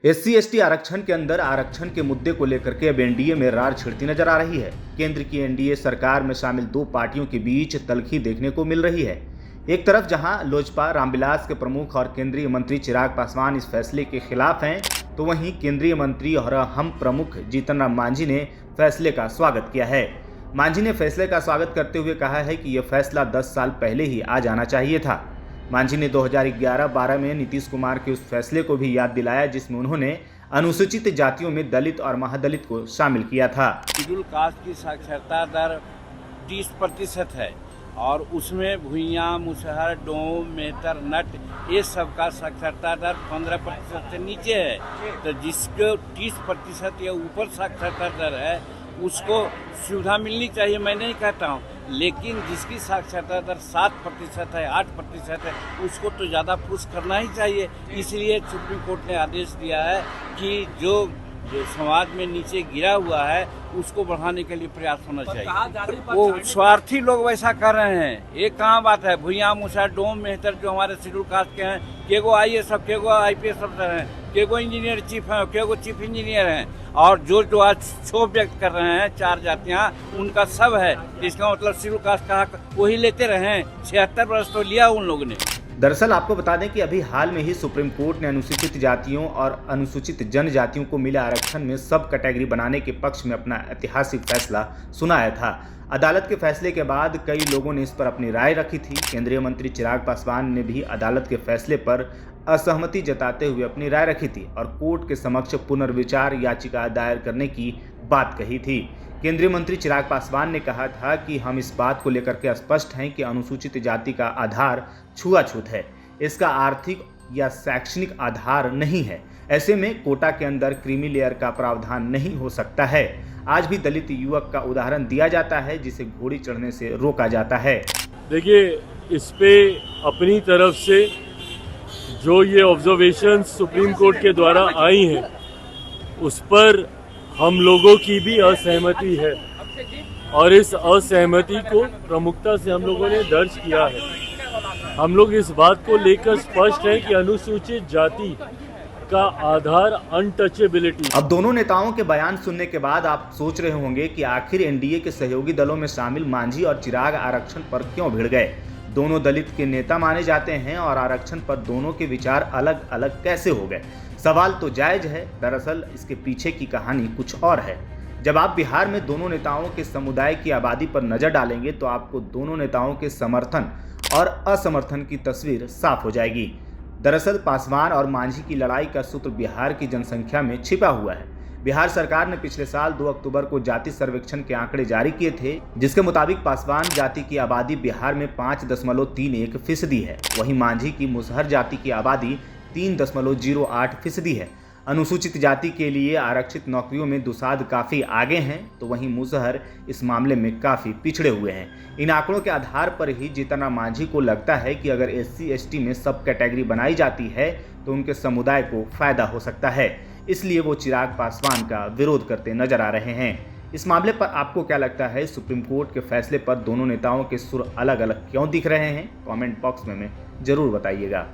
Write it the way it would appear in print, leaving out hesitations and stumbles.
SC/ST आरक्षण के अंदर आरक्षण के मुद्दे को लेकर के अब एनडीए में रार छिड़ती नजर आ रही है। केंद्र की एनडीए सरकार में शामिल दो पार्टियों के बीच तल्खी देखने को मिल रही है। एक तरफ जहां लोजपा रामविलास के प्रमुख और केंद्रीय मंत्री चिराग पासवान इस फैसले के खिलाफ हैं, तो वहीं केंद्रीय मंत्री और हम प्रमुख जीतन राम मांझी ने फैसले का स्वागत किया है। मांझी ने फैसले का स्वागत करते हुए कहा है कि यह फैसला 10 साल पहले ही आ जाना चाहिए था। मांझी ने 2011-12 में नीतीश कुमार के उस फैसले को भी याद दिलाया जिसमें उन्होंने अनुसूचित जातियों में दलित और महादलित को शामिल किया था। शेड्यूल कास्ट की साक्षरता दर 30% है और उसमें भुइयां, मुसहर, डोम, मेहतर, नट ये सब का साक्षरता दर 15% से नीचे है। तो जिसको 30% या ऊपर साक्षरता दर है उसको सुविधा मिलनी चाहिए, मैं नहीं कहता हूँ, लेकिन जिसकी साक्षरता दर 7% है, 8% है, उसको तो ज़्यादा पुश करना ही चाहिए। इसलिए सुप्रीम कोर्ट ने आदेश दिया है कि जो समाज में नीचे गिरा हुआ है उसको बढ़ाने के लिए प्रयास होना चाहिए। वो स्वार्थी लोग वैसा कर रहे हैं, ये कहाँ बात है। भुइयां, मुसहर, डोम, मेहतर जो हमारे शेड्यूल कास्ट के हैं, केगो IAS सब, केगो IPS अफसर हैं, केगो इंजीनियर चीफ हैं, केगो चीफ इंजीनियर हैं, और जो आज क्षोभ व्यक्त कर रहे हैं 4 जातियाँ, उनका सब है। इसका मतलब शेड्यूल कास्ट का हक वही लेते रहे। 76 वर्ष तो लिया उन लोगों ने। दरअसल आपको बता दें कि अभी हाल में ही सुप्रीम कोर्ट ने अनुसूचित जातियों और अनुसूचित जनजातियों को मिले आरक्षण में सब कैटेगरी बनाने के पक्ष में अपना ऐतिहासिक फैसला सुनाया था। अदालत के फैसले के बाद कई लोगों ने इस पर अपनी राय रखी थी। केंद्रीय मंत्री चिराग पासवान ने भी अदालत के फैसले पर असहमति जताते हुए अपनी राय रखी थी और कोर्ट के समक्ष पुनर्विचार याचिका दायर करने की बात कही थी। केंद्रीय मंत्री चिराग पासवान ने कहा था कि हम इस बात को लेकर के स्पष्ट हैं कि अनुसूचित जाति का आधार छुआछूत है, इसका आर्थिक या शैक्षणिक आधार नहीं है। ऐसे में कोटा के अंदर क्रीमी लेयर का प्रावधान नहीं हो सकता है। आज भी दलित युवक का उदाहरण दिया जाता है जिसे घोड़ी चढ़ने से रोका जाता है। देखिए, इस पे अपनी तरफ से जो ये ऑब्जर्वेशन सुप्रीम कोर्ट के द्वारा आई हैं उस पर हम लोगों की भी असहमति है और इस असहमति को प्रमुखता से हम लोगों ने दर्ज किया है। हम लोग इस बात को लेकर स्पष्ट हैं कि अनुसूचित जाति का आधार अनटचेबिलिटी। अब दोनों नेताओं के बयान सुनने के बाद आप सोच रहे होंगे कि आखिर एनडीए के सहयोगी दलों में शामिल मांझी और चिराग आरक्षण पर क्यों भिड़ गए। दोनों दलित के नेता माने जाते हैं और आरक्षण पर दोनों के विचार अलग अलग कैसे हो गए। सवाल तो जायज है, दरअसल इसके पीछे की कहानी कुछ और है। जब आप बिहार में दोनों नेताओं के समुदाय की आबादी पर नजर डालेंगे तो आपको दोनों नेताओं के समर्थन और असमर्थन की तस्वीर साफ हो जाएगी। दरअसल पासवान और मांझी की लड़ाई का सूत्र बिहार की जनसंख्या में छिपा हुआ है। बिहार सरकार ने पिछले साल 2 अक्टूबर को जाति सर्वेक्षण के आंकड़े जारी किए थे, जिसके मुताबिक पासवान जाति की आबादी बिहार में 5.31% है। वहीं मांझी की मुसहर जाति की आबादी 3.08% है। अनुसूचित जाति के लिए आरक्षित नौकरियों में दुसाध काफ़ी आगे हैं, तो वहीं मुसहर इस मामले में काफ़ी पिछड़े हुए हैं। इन आंकड़ों के आधार पर ही जीतन राम मांझी को लगता है कि अगर SC/ST में सब कैटेगरी बनाई जाती है तो उनके समुदाय को फायदा हो सकता है। इसलिए वो चिराग पासवान का विरोध करते नजर आ रहे हैं। इस मामले पर आपको क्या लगता है? सुप्रीम कोर्ट के फैसले पर दोनों नेताओं के सुर अलग अलग क्यों दिख रहे हैं? कमेंट बॉक्स में जरूर बताइएगा।